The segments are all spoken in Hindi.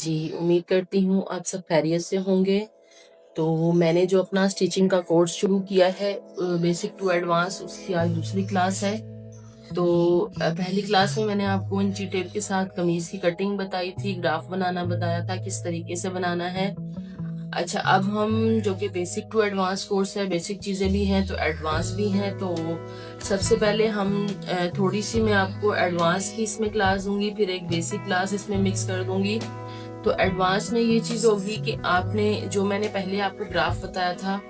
जी, उम्मीद करती हूँ आप सब खैरियत से होंगे। तो मैंने जो अपना स्टिचिंग का कोर्स शुरू किया है बेसिक टू एडवांस, उसकी आज दूसरी क्लास है। तो पहली क्लास में मैंने आपको इंची टेप के साथ कमीज़ की कटिंग बताई थी, ग्राफ बनाना बताया था, किस तरीके से बनाना है। अच्छा, अब हम जो कि बेसिक टू एडवांस कोर्स है, बेसिक चीज़ें भी हैं तो एडवांस भी हैं। तो सबसे पहले हम थोड़ी-सी मैं आपको एडवांस की इसमें क्लास दूँगी, फिर एक बेसिक क्लास इसमें मिक्स कर दूँगी। तो एडवांस में ये चीज़ होगी कि आपने जो मैंने पहले आपको ग्राफ बताया था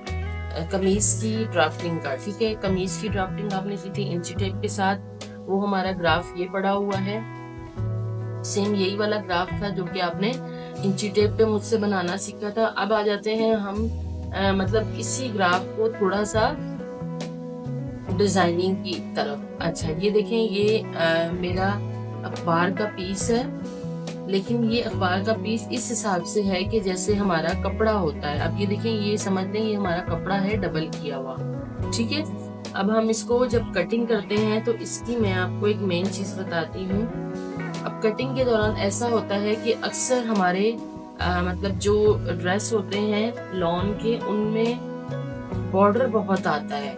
कमीज़ की ड्राफ्टिंग का, ठीक है? कमीज़ की ड्राफ्टिंग आपने की थी इंची टेप के साथ, वो हमारा ग्राफ ये पड़ा हुआ है। सेम यही वाला ग्राफ था जो कि आपने इंची टेप पे मुझसे बनाना सीखा था। अब आ जाते हैं हम मतलब इसी ग्राफ को थोड़ा-सा डिज़ाइनिंग की तरफ। अच्छा, ये देखें, ये मेरा अखबार का पीस है। लेकिन ये अखबार का पीस इस हिसाब से है कि जैसे हमारा कपड़ा होता है। अब ये देखें, ये समझ लें ये हमारा कपड़ा है डबल किया हुआ, ठीक है? अब हम इसको जब कटिंग करते हैं तो इसकी मैं आपको एक मेन चीज़ बताती हूँ। अब कटिंग के दौरान ऐसा होता है कि अक्सर हमारे मतलब जो ड्रेस होते हैं लॉन के, उनमें बॉर्डर बहुत आता है।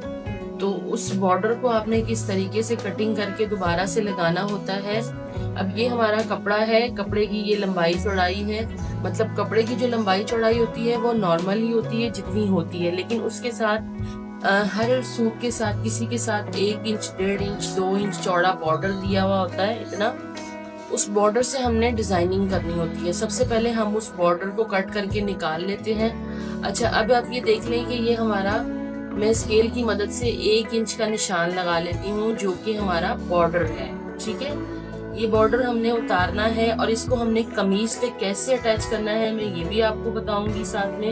तो उस बॉर्डर को आपने किस तरीके से कटिंग करके दोबारा से लगाना होता है। अब ये हमारा कपड़ा है, कपड़े की ये लंबाई चौड़ाई है। मतलब कपड़े की जो लंबाई चौड़ाई होती है वो नॉर्मल ही होती है जितनी होती है, लेकिन उसके साथ हर सूट के साथ किसी के साथ 1 इंच, 1.5 इंच, 2 इंच चौड़ा बॉर्डर दिया हुआ होता है, इतना। उस बॉर्डर से हमने डिजाइनिंग करनी होती है। सबसे पहले हम उस बॉर्डर को कट करके निकाल लेते हैं। अच्छा, अब आप ये देख लें कि ये हमारा, मैं स्केल की मदद से 1 इंच का निशान लगा लेती हूँ जो कि हमारा बॉर्डर है, ठीक है? ये बॉर्डर हमने उतारना है और इसको हमने कमीज पे कैसे अटैच करना है मैं ये भी आपको बताऊंगी साथ में।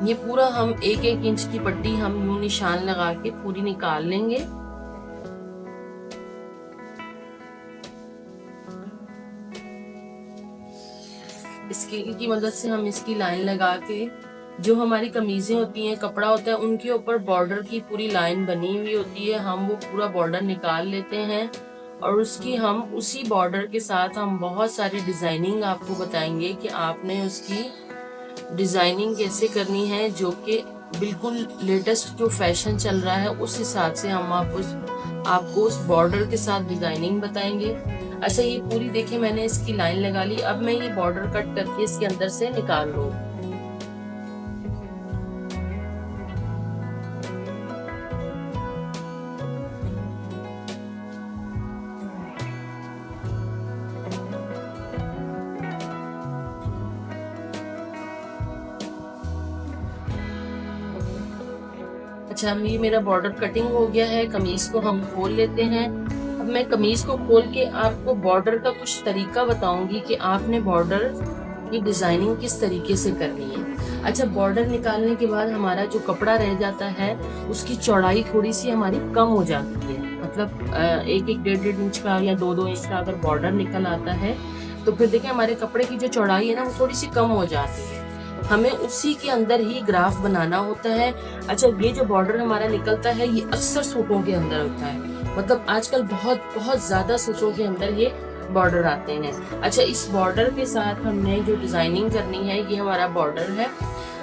ये पूरा हम 1-1 इंच की पट्टी हम यूं निशान लगा के पूरी निकाल लेंगे। स्केल की मदद से हम इसकी लाइन लगा के, जो हमारी कमीजें होती हैं, कपड़ा होता है, उनके ऊपर बॉर्डर की पूरी लाइन बनी हुई होती है, हम वो पूरा बॉर्डर निकाल लेते हैं। और उसकी हम उसी बॉर्डर के साथ हम बहुत सारी डिजाइनिंग आपको बताएंगे कि आपने उसकी डिजाइनिंग कैसे करनी है, जो कि बिल्कुल लेटेस्ट जो फैशन चल रहा है उस हिसाब से हम आपको उस बॉर्डर के साथ डिजाइनिंग बताएंगे। अच्छा, ये पूरी देखिए मैंने इसकी लाइन लगा ली। अब मैं ये बॉर्डर कट करके इसके अंदर से निकाल लूँ। अच्छा, ये मेरा बॉर्डर कटिंग हो गया है। कमीज को हम खोल लेते हैं। अब मैं कमीज को खोल के आपको बॉर्डर का कुछ तरीका बताऊंगी कि आपने बॉर्डर की डिजाइनिंग किस तरीके से करनी है। अच्छा, बॉर्डर निकालने के बाद हमारा जो कपड़ा रह जाता है उसकी चौड़ाई थोड़ी सी हमारी कम हो जाती है। मतलब 1-1, 1.5 इंच का या 2-2 इंच का अगर बॉर्डर निकल आता है तो फिर देखिए हमारे कपड़े की जो चौड़ाई है ना वो थोड़ी सी कम हो जाती है। हमें उसी के अंदर ही ग्राफ बनाना होता है। अच्छा, ये जो बॉर्डर हमारा निकलता है ये अक्सर सूटों के अंदर होता है। मतलब आजकल बहुत बहुत ज्यादा सूटों के अंदर ये बॉर्डर आते हैं। अच्छा, इस बॉर्डर के साथ हमने जो डिजाइनिंग करनी है ये हमारा बॉर्डर है।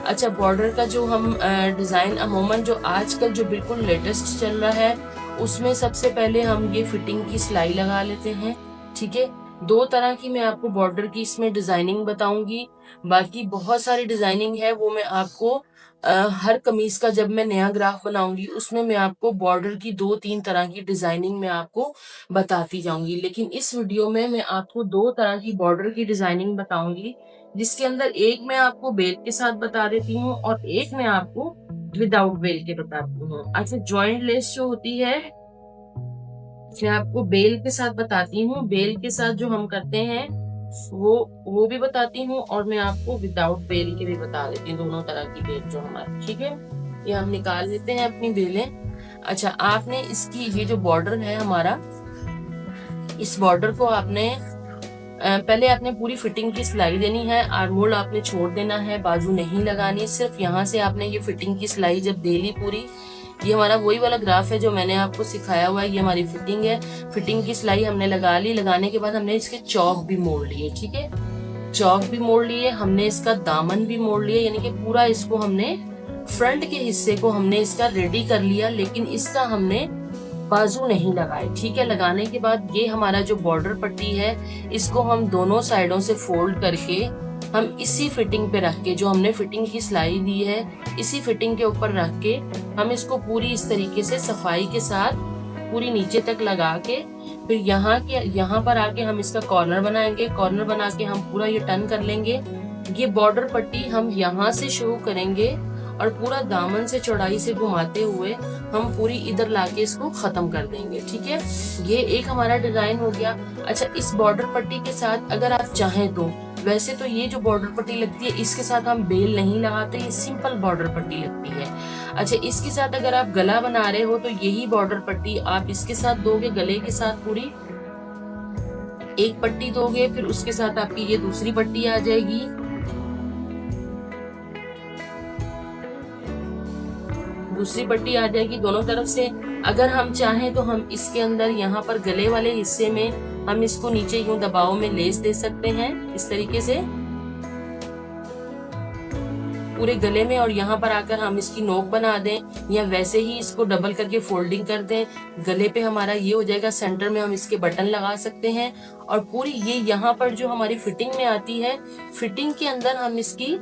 अच्छा, बॉर्डर का जो हम डिजाइन अमूमन जो आजकल जो बिल्कुल लेटेस्ट चल रहा है उसमें सबसे पहले हम ये फिटिंग की सिलाई लगा लेते हैं, ठीक है? 2 तरह की मैं आपको बॉर्डर की इसमें डिजाइनिंग बताऊंगी। बाकी बहुत सारी डिजाइनिंग है, वो मैं आपको हर कमीज का जब मैं नया ग्राफ बनाऊंगी उसमें मैं आपको बॉर्डर की 2-3 तरह की डिजाइनिंग मैं आपको बताती जाऊंगी। लेकिन इस वीडियो में मैं आपको 2 तरह की बॉर्डर की डिजाइनिंग बताऊंगी, जिसके अंदर एक मैं आपको बेल के साथ बता देती हूँ और एक मैं आपको विदाउट बेल के बताती हूँ। अच्छा, जॉइंट लेस जो होती है मैं आपको बेल के साथ बताती हूँ। बेल के साथ जो हम करते हैं वो भी बताती हूँ और मैं आपको विदाउट बेल के भी बता देती हूँ, दोनों तरह की बेल जो हमारी, ठीक है? ये हम निकाल लेते हैं अपनी बेलें। अच्छा, आपने इसकी ये जो बॉर्डर है हमारा, इस बॉर्डर को आपने पहले आपने पूरी फिटिंग की सिलाई देनी है। आर्मोल आपने छोड़ देना है, बाजू नहीं लगानी। सिर्फ यहाँ से आपने ये फिटिंग की सिलाई जब दे ली पूरी, ये हमारा वही वाला ग्राफ है जो मैंने आपको सिखाया हुआ है। ये हमारी फिटिंग है, फिटिंग की सिलाई हमने लगा ली। लगाने के बाद हमने इसके चौक भी मोड़ लिए, ठीक है, चौक भी मोड़ लिए, हमने इसका दामन भी मोड़ लिया, यानी कि पूरा इसको हमने फ्रंट के हिस्से को हमने इसका रेडी कर लिया, लेकिन इसका हमने बाजू नहीं लगाए, ठीक है। लगाने के बाद ये हमारा जो बॉर्डर पट्टी है इसको हम दोनों साइडों से फोल्ड करके हम इसी फिटिंग पे रख के, जो हमने फिटिंग की सिलाई दी है इसी फिटिंग के ऊपर रख के हम इसको पूरी इस तरीके से सफाई के साथ पूरी नीचे तक लगा के फिर यहाँ पर आके हम इसका कॉर्नर बनाएंगे। कॉर्नर बना के हम पूरा ये टर्न कर लेंगे। ये बॉर्डर पट्टी हम यहाँ से शुरू करेंगे और पूरा दामन से चौड़ाई से घुमाते हुए हम पूरी इधर लाके इसको खत्म कर देंगे, ठीक है। ये एक हमारा डिजाइन हो गया। अच्छा, इस बॉर्डर पट्टी के साथ अगर आप चाहें तो, वैसे तो ये जो बॉर्डर पट्टी लगती है इसके साथ हम बेल नहीं लगाते, ये सिंपल बॉर्डर पट्टी लगती है। अच्छा, इसके साथ अगर आप गला बना रहे हो तो यही बॉर्डर पट्टी आप इसके साथ दोगे, गले के साथ पूरी एक पट्टी दोगे, फिर उसके साथ आपकी ये दूसरी पट्टी आ जाएगी। दूसरी पट्टी आ जाएगी दोनों तरफ से। अगर हम चाहें तो हम इसके अंदर यहाँ पर गले वाले हिस्से में हम इसको नीचे यूं दबाव में लेस दे सकते हैं इस तरीके से पूरे गले में, और यहाँ पर आकर हम इसकी नोक बना दें, या वैसे ही इसको डबल करके फोल्डिंग कर दें। गले पे हमारा ये हो जाएगा, सेंटर में हम इसके बटन लगा सकते हैं। और पूरी ये यहाँ पर जो हमारी फिटिंग में आती है, फिटिंग के अंदर हम इसकी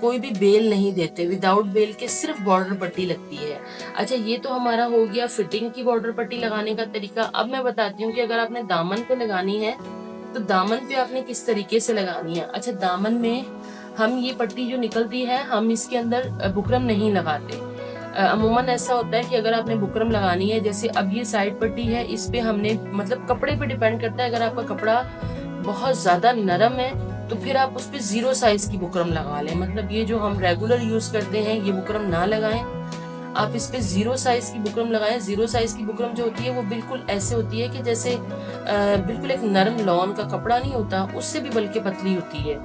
कोई भी बेल नहीं देते, विदाउट बेल के सिर्फ बॉर्डर पट्टी लगती है। अच्छा, ये तो हमारा हो गया फिटिंग की बॉर्डर पट्टी लगाने का तरीका। अब मैं बताती हूँ कि अगर आपने दामन पे लगानी है तो दामन पे आपने किस तरीके से लगानी है। अच्छा, दामन में हम ये पट्टी जो निकलती है हम इसके अंदर बुकरम नहीं लगाते। अमूमन ऐसा होता है कि अगर आपने बुकरम लगानी है, जैसे अब ये साइड पट्टी है, इस पे हमने मतलब कपड़े पे डिपेंड करता है। अगर आपका कपड़ा बहुत ज्यादा नरम है तो फिर आप उस पे 0 साइज की बुकरम लगा लें, मतलब ये जो हम रेगुलर यूज करते हैं ये बुकरम ना लगाएं, आप इस पे 0 साइज की बुकरम लगाएं। 0 साइज की बुकरम जो होती है वो बिल्कुल ऐसे होती है कि जैसे बिल्कुल एक नरम लॉन का कपड़ा नहीं होता, उससे भी बल्कि पतली होती है।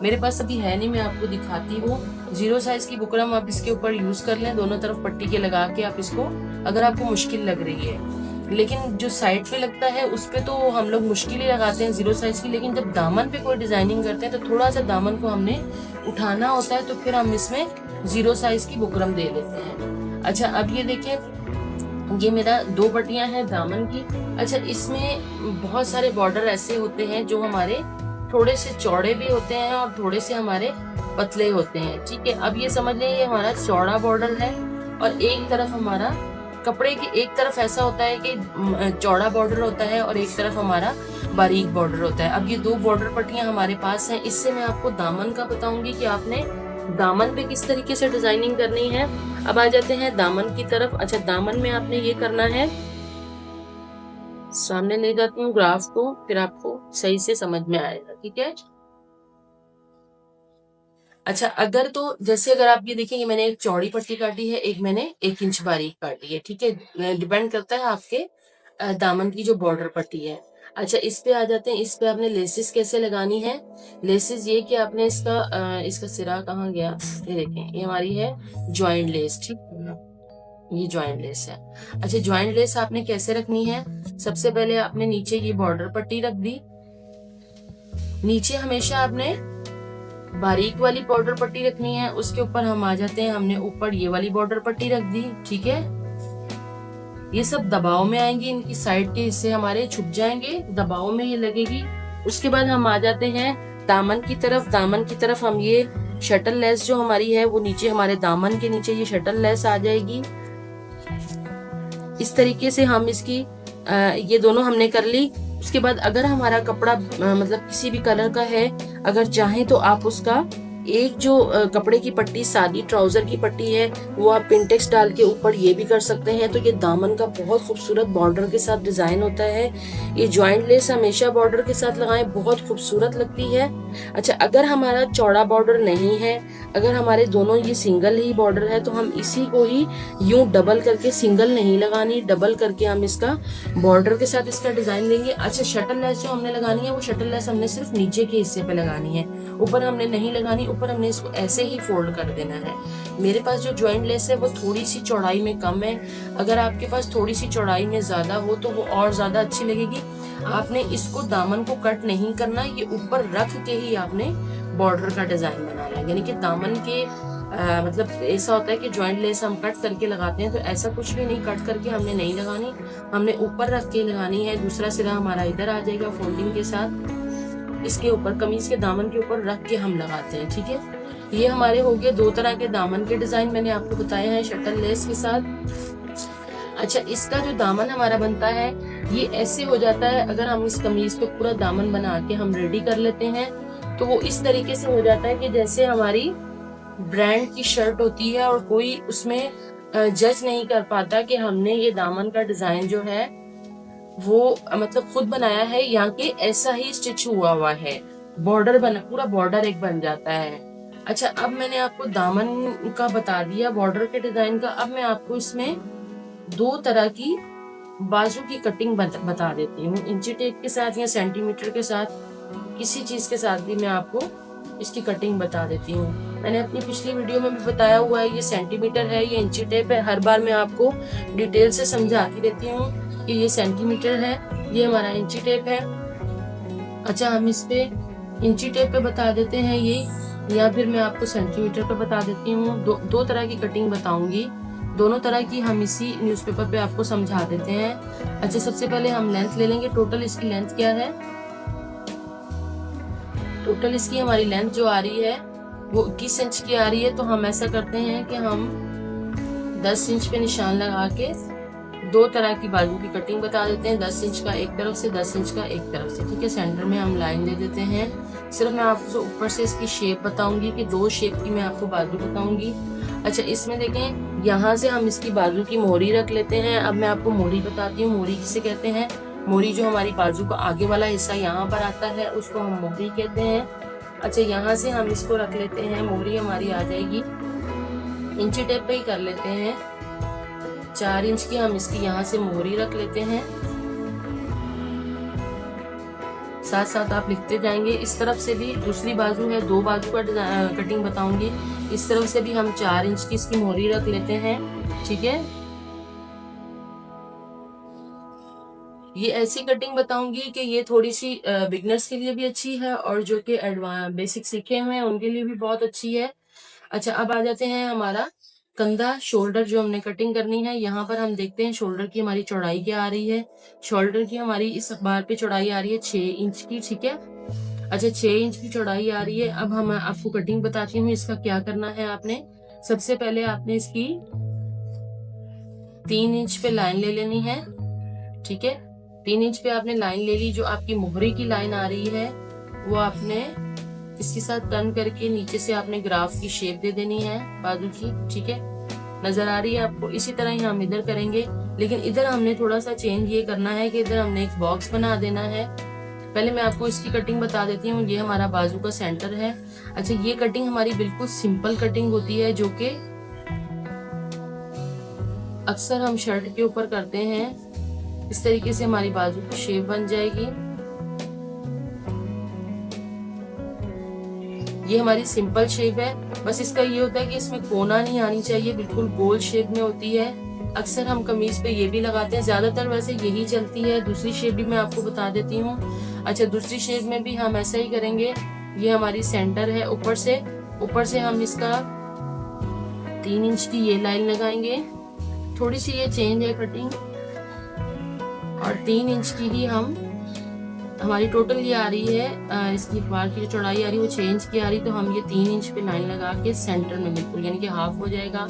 मेरे पास अभी है नहीं, मैं आपको दिखाती हूँ। 0 साइज की बुकरम आप इसके ऊपर यूज कर लें, दोनों तरफ पट्टी के लगा के आप इसको, अगर आपको मुश्किल लग रही है। लेकिन जो साइड पे लगता है उस पे तो हम लोग मुश्किल ही लगाते हैं 0 साइज की, लेकिन जब दामन पे कोई डिजाइनिंग करते हैं तो थोड़ा सा दामन को हमने उठाना होता है, तो फिर हम इसमें 0 साइज की बुकरम दे लेते हैं। अच्छा, अब ये देखिए, ये मेरा 2 पट्टियां हैं दामन की। अच्छा, इसमें बहुत सारे बॉर्डर ऐसे होते हैं जो हमारे थोड़े से चौड़े भी होते हैं और थोड़े से हमारे पतले होते हैं, ठीक है। अब ये समझ लें ये हमारा चौड़ा बॉर्डर है और एक तरफ हमारा कपड़े की एक तरफ ऐसा होता है कि चौड़ा बॉर्डर होता है और एक तरफ हमारा बारीक बॉर्डर होता है। अब ये 2 बॉर्डर पट्टियां हमारे पास हैं। इससे मैं आपको दामन का बताऊंगी कि आपने दामन पे किस तरीके से डिजाइनिंग करनी है। अब आ जाते हैं दामन की तरफ। अच्छा, दामन में आपने ये करना है, सामने ले जाती हूँ ग्राफ को, फिर आपको सही से समझ में आएगा, ठीक है। अच्छा, अगर तो जैसे अगर आप ये देखेंगे, मैंने एक चौड़ी पट्टी काटी है, एक मैंने 1 इंच बारीक काटी है, ठीक है। डिपेंड करता है आपके दामन की जो बॉर्डर पट्टी है। अच्छा, इस पे आ जाते हैं। इस पे आपने लेसेस कैसे लगानी है। लेसेस ये कि आपने इसका सिरा कहाँ गया, ये देखें, ये हमारी है ज्वाइंट लेस, ठीक, ये ज्वाइंट लेस है। अच्छा, ज्वाइंट लेस आपने कैसे रखनी है। सबसे पहले आपने नीचे ये बॉर्डर पट्टी रख दी, नीचे हमेशा आपने बारीक वाली बॉर्डर पट्टी रखनी है। उसके ऊपर हम आ जाते हैं, हमने ऊपर ये वाली बॉर्डर पट्टी रख दी, ठीक है। ये सब दबाव में आएंगी, इनकी साइड के हिस्से हमारे छुप जाएंगे, दबाव में ये लगेगी। उसके बाद हम आ जाते हैं दामन की तरफ। दामन की तरफ हम ये शटल लेस जो हमारी है वो नीचे हमारे दामन के नीचे ये शटल लेस आ जाएगी। इस तरीके से हम इसकी ये दोनों हमने कर ली। उसके बाद अगर हमारा कपड़ा मतलब किसी भी कलर का है, अगर चाहें तो आप उसका एक जो कपड़े की पट्टी, सादी ट्राउजर की पट्टी है, वो आप पिंटेक्स डाल के ऊपर ये भी कर सकते हैं। तो ये दामन का बहुत खूबसूरत बॉर्डर के साथ डिजाइन होता है। ये ज्वाइंट लेस हमेशा बॉर्डर के साथ लगाएं, बहुत खूबसूरत लगती है। अच्छा, अगर हमारा चौड़ा बॉर्डर नहीं है, अगर हमारे दोनों ये सिंगल ही बॉर्डर है, तो हम इसी को ही यूं डबल करके, सिंगल नहीं लगानी, डबल करके हम इसका बॉर्डर के साथ इसका डिजाइन देंगे। अच्छा, शटल लेस जो हमने लगानी है वो शटल लेस हमने सिर्फ नीचे के हिस्से पे लगानी है, ऊपर हमने नहीं लगानी। ऊपर हमने इसको ऐसे ही फोल्ड कर देना है। मेरे पास जो ज्वाइंट लेस है वो थोड़ी सी चौड़ाई में कम है, अगर आपके पास थोड़ी सी चौड़ाई में ज्यादा हो तो वो और ज्यादा अच्छी लगेगी। आपने इसको दामन को कट नहीं करना, ये ऊपर रख के ही आपने बॉर्डर का डिजाइन बनाना है। यानी कि दामन के मतलब ऐसा होता है कि ज्वाइंट लेस हम कट करके लगाते हैं, तो ऐसा कुछ भी नहीं, कट करके हमने नहीं लगानी, हमने ऊपर रख के लगानी है। दूसरा सिरा हमारा इधर आ जाएगा फोल्डिंग के साथ, इसके ऊपर कमीज के दामन के ऊपर रख के हम लगाते हैं। ठीक है, ये हमारे हो गए दो तरह के दामन के डिजाइन मैंने आपको बताए हैं शटल लेस के साथ। अच्छा, इसका जो दामन हमारा बनता है ये ऐसे हो जाता है, अगर हम इस कमीज पे पूरा दामन बना के हम रेडी कर लेते हैं तो वो इस तरीके से हो जाता है कि जैसे हमारी ब्रांड की शर्ट होती है और कोई उसमें जज नहीं कर पाता कि हमने ये दामन का डिजाइन जो है वो मतलब खुद बनाया है या कि ऐसा ही स्टिच हुआ है। बॉर्डर बना, पूरा बॉर्डर एक बन जाता है। अच्छा, अब मैंने आपको दामन का बता दिया, बॉर्डर के डिजाइन का। अब मैं आपको इसमें दो तरह की बाजू की कटिंग बता देती हूँ, इंची टेप के साथ या सेंटीमीटर के साथ, किसी चीज के साथ भी मैं आपको इसकी कटिंग बता देती हूँ। मैंने अपनी पिछली वीडियो में भी बताया हुआ है, ये सेंटीमीटर है, ये इंची टेप है। हर बार मैं आपको डिटेल से समझाती रहती हूँ कि ये सेंटीमीटर है, ये हमारा इंची टेप है। अच्छा, हम इस पे इंची टेप पे बता देते हैं ये, या फिर मैं आपको सेंटीमीटर पे बता देती हूँ। दो तरह की कटिंग बताऊंगी, दोनों तरह की हम इसी न्यूज़पेपर पे आपको समझा देते हैं। अच्छा, सबसे पहले हम लेंथ ले लेंगे। टोटल इसकी लेंथ क्या है? टोटल इसकी हमारी लेंथ जो आ रही है वो 21 इंच की आ रही है। तो हम ऐसा करते हैं कि हम 10 इंच पे निशान लगा के दो तरह की बाजू की कटिंग बता देते हैं, 10 इंच का एक तरफ से, 10 इंच का एक तरफ से। ठीक है, सेंटर में हम लाइन दे देते हैं। सिर्फ मैं आपको ऊपर से इसकी शेप बताऊंगी कि दो शेप की मैं आपको बाजू बताऊंगी। अच्छा, इसमें देखें, यहाँ से हम इसकी बाजू की मोहरी रख लेते हैं। अब मैं आपको मोहरी बताती हूँ, मोहरी किसे कहते हैं। मोहरी जो हमारी बाजू का आगे वाला हिस्सा यहाँ पर आता है उसको हम मोहरी कहते हैं। अच्छा, यहाँ से हम इसको रख लेते हैं, मोहरी हमारी आ जाएगी, इंची टेप पे ही कर लेते हैं, 4 इंच की हम इसकी यहाँ से मोहरी रख लेते हैं। साथ साथ आप लिखते जाएंगे। इस तरफ से भी दूसरी बाजू है, दो बाजू का कटिंग बताऊंगी। इस तरफ से भी हम 4 इंच की इसकी मोहरी रख लेते हैं। ठीक है, ये ऐसी कटिंग बताऊंगी कि ये थोड़ी सी बिगनर्स के लिए भी अच्छी है और जो कि बेसिक सीखे हुए हैं उनके लिए भी बहुत अच्छी है। अच्छा, अब आ जाते हैं हमारा कंधा, शोल्डर जो हमने कटिंग करनी है। यहाँ पर हम देखते हैं शोल्डर की हमारी चौड़ाई क्या आ रही है। शोल्डर की हमारी इस बार पे चौड़ाई आ रही है 6 इंच की। ठीक है, अच्छा, 6 इंच की चौड़ाई आ रही है। अब हम आपको कटिंग बताती हूँ, इसका क्या करना है। आपने सबसे पहले आपने इसकी 3 इंच पे लाइन ले लेनी है। ठीक है, 3 इंच पे आपने लाइन ले ली। जो आपकी मोहरे की लाइन आ रही है वो आपने इसके साथ टर्न करके नीचे से आपने ग्राफ की शेप दे देनी है बाजू की। ठीक है, नजर आ रही है आपको। इसी तरह ही हम इधर करेंगे, लेकिन इधर हमने थोड़ा सा चेंज ये करना है कि इधर हमने एक बॉक्स बना देना है। पहले मैं आपको इसकी कटिंग बता देती हूँ। ये हमारा बाजू का सेंटर है। अच्छा, ये कटिंग हमारी बिल्कुल सिंपल कटिंग होती है जो कि अक्सर हम शर्ट के ऊपर करते हैं। इस तरीके से हमारी बाजू की शेप बन जाएगी। ये हमारी सिंपल शेप है। बस इसका ये होता है कि इसमें कोना नहीं आनी चाहिए, बिल्कुल गोल शेप में होती है। अक्सर हम कमीज पे ये भी लगाते हैं, ज्यादातर वैसे यही चलती है। दूसरी शेप भी मैं आपको बता देती हूँ। अच्छा, दूसरी शेप में भी हम ऐसा ही करेंगे। ये हमारी सेंटर है, ऊपर से हम इसका 3 इंच की ये लाइन लगाएंगे। थोड़ी सी ये चेंज है कटिंग, और 3 इंच की ही हमारी टोटल ये आ रही है। इसकी बार की जो चौड़ाई आ रही है वो 6 इंच की आ रही, तो हम ये 3 इंच पे लाइन लगा के सेंटर में बिल्कुल यानी कि हाफ हो जाएगा।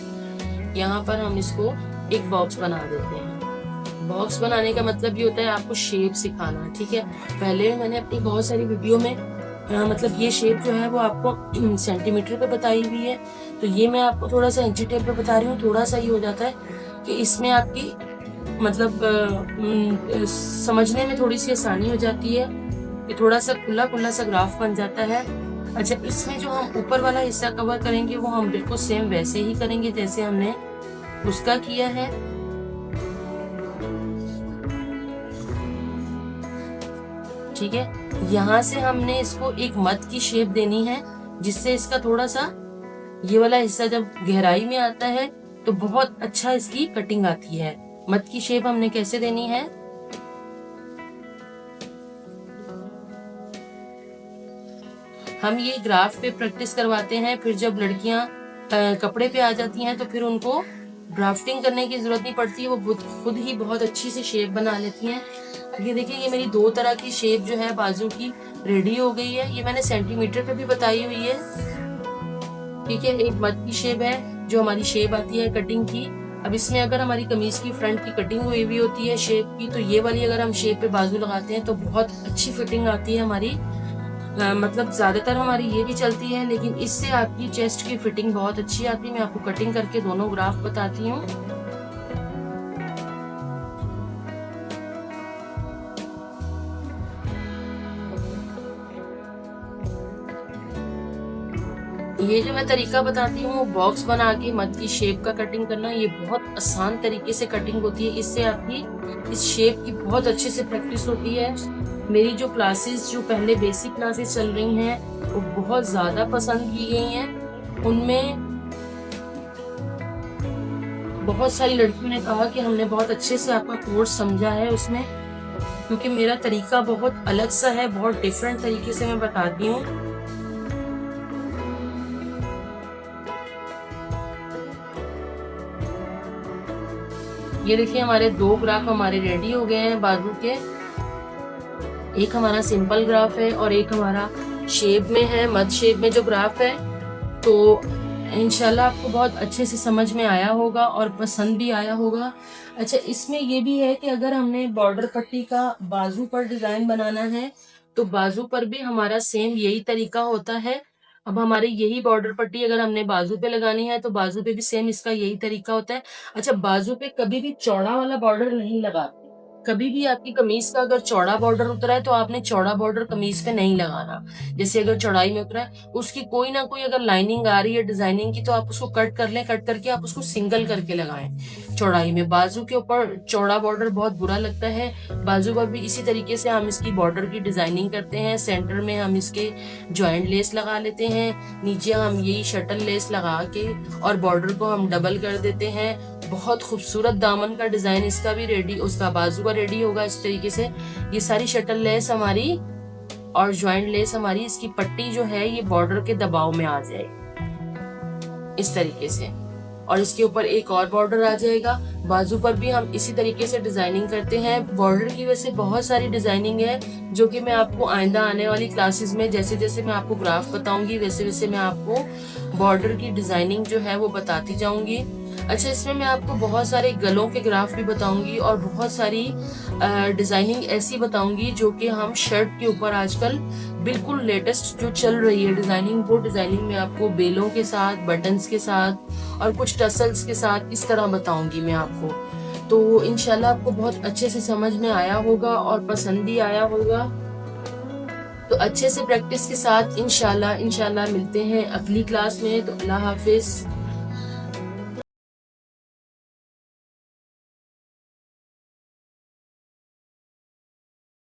यहाँ पर हम इसको एक बॉक्स बना देते हैं। बॉक्स बनाने का मतलब ये होता है आपको शेप सिखाना। ठीक है, पहले मैंने अपनी बहुत सारी वीडियो में मतलब ये शेप जो है वो आपको सेंटीमीटर पे बताई हुई है, तो ये मैं आपको थोड़ा सा इंची टेप पे बता रही हूँ। थोड़ा सा ये हो जाता है कि इसमें आपकी मतलब समझने में थोड़ी सी आसानी हो जाती है कि थोड़ा सा खुला खुला सा ग्राफ बन जाता है। अच्छा, इसमें जो हम ऊपर वाला हिस्सा कवर करेंगे वो हम बिल्कुल सेम वैसे ही करेंगे जैसे हमने उसका किया है। ठीक है, यहाँ से हमने इसको एक मत की शेप देनी है। जिससे इसका थोड़ा सा ये वाला हिस्सा जब गहराई में आता है तो बहुत अच्छा इसकी कटिंग आती है। मत की शेप हमने कैसे देनी है, हम ये ग्राफ पे प्रैक्टिस करवाते हैं, फिर जब लड़कियां कपड़े पे आ जाती हैं तो फिर उनको ड्राफ्टिंग करने की जरूरत नहीं पड़ती है, वो खुद ही बहुत अच्छी से शेप बना लेती हैं। ये देखिए, ये मेरी 2 तरह की शेप जो है बाजू की रेडी हो गई है। ये मैंने सेंटीमीटर पे भी बताई हुई है, ठीक है। एक मत की शेप है जो हमारी शेप आती है कटिंग की। अब इसमें अगर हमारी कमीज की फ्रंट की कटिंग हुई भी होती है शेप की, तो ये वाली अगर हम शेप पे बाजू लगाते हैं तो बहुत अच्छी फिटिंग आती है हमारी। मतलब ज्यादातर हमारी ये भी चलती है, लेकिन इससे आपकी चेस्ट की फिटिंग बहुत अच्छी आती है। मैं आपको कटिंग करके दोनों ग्राफ बताती हूँ। ये जो मैं तरीका बताती हूँ बॉक्स बना के मत की शेप का कटिंग करना, ये बहुत आसान तरीके से कटिंग होती है। इससे आपकी इस शेप की बहुत अच्छे से प्रैक्टिस होती है। मेरी जो क्लासेस, जो पहले बेसिक क्लासेस चल रही हैं, वो बहुत ज्यादा पसंद की गई हैं। उनमें बहुत सारी लड़कियों ने कहा कि हमने बहुत अच्छे से आपका कोर्स समझा है उसमें, क्योंकि मेरा तरीका बहुत अलग सा है, बहुत डिफरेंट तरीके से मैं बताती हूँ। ये देखिए, हमारे 2 ग्राफ हमारे रेडी हो गए हैं बाजू के। एक हमारा सिंपल ग्राफ है और एक हमारा शेप में है, मध शेप में जो ग्राफ है। तो इंशाल्लाह आपको बहुत अच्छे से समझ में आया होगा और पसंद भी आया होगा। अच्छा, इसमें ये भी है कि अगर हमने बॉर्डर पट्टी का बाजू पर डिजाइन बनाना है तो बाजू पर भी हमारा सेम यही तरीका होता है। अब हमारी यही बॉर्डर पट्टी अगर हमने बाजू पे लगानी है तो बाजू पे भी सेम इसका यही तरीका होता है। अच्छा, बाजू पे कभी भी चौड़ा वाला बॉर्डर नहीं लगाते। कभी भी आपकी कमीज का अगर चौड़ा बॉर्डर उतरा है तो आपने चौड़ा बॉर्डर कमीज पे नहीं लगाना। जैसे अगर चौड़ाई में उतरा है, उसकी कोई ना कोई अगर लाइनिंग आ रही है डिजाइनिंग की, तो आप उसको कट कर लें, कट करके आप उसको सिंगल करके लगाएं चौड़ाई में। बाजू के ऊपर चौड़ा बॉर्डर बहुत बुरा लगता है। बाजू पर भी इसी तरीके से हम इसकी बॉर्डर की डिजाइनिंग करते हैं। सेंटर में हम इसके ज्वाइंट लेस लगा लेते हैं, नीचे हम यही शटल लेस लगा के और बॉर्डर को हम डबल कर देते हैं। बहुत खूबसूरत दामन का डिजाइन इसका भी रेडी, उसका बाजू का रेडी होगा इस तरीके से। ये सारी शटल लेस हमारी और ज्वाइंट लेस हमारी, इसकी पट्टी जो है ये बॉर्डर के दबाव में आ जाएगी इस तरीके से, और इसके ऊपर एक और बॉर्डर आ जाएगा। बाजू पर भी हम इसी तरीके से डिजाइनिंग करते हैं। बॉर्डर की वैसे बहुत सारी डिजाइनिंग है जो कि मैं आपको आइंदा आने वाली क्लासेस में जैसे जैसे मैं आपको ग्राफ बताऊंगी वैसे वैसे मैं आपको बॉर्डर की डिजाइनिंग जो है वो बताती जाऊंगी। अच्छा, इसमें मैं आपको बहुत सारे गलों के ग्राफ भी बताऊंगी और बहुत सारी डिजाइनिंग ऐसी बताऊंगी जो कि हम शर्ट के ऊपर आजकल बिल्कुल लेटेस्ट जो चल रही है डिजाइनिंग, वो डिजाइनिंग में आपको बेलों के साथ, बटन्स के साथ और कुछ टसल्स के साथ इस तरह बताऊंगी मैं आपको। तो इंशाल्लाह आपको बहुत अच्छे से समझ में आया होगा और पसंद भी आया होगा। तो अच्छे से प्रैक्टिस के साथ इंशाल्लाह मिलते हैं अगली क्लास में। तो अल्लाह हाफिज।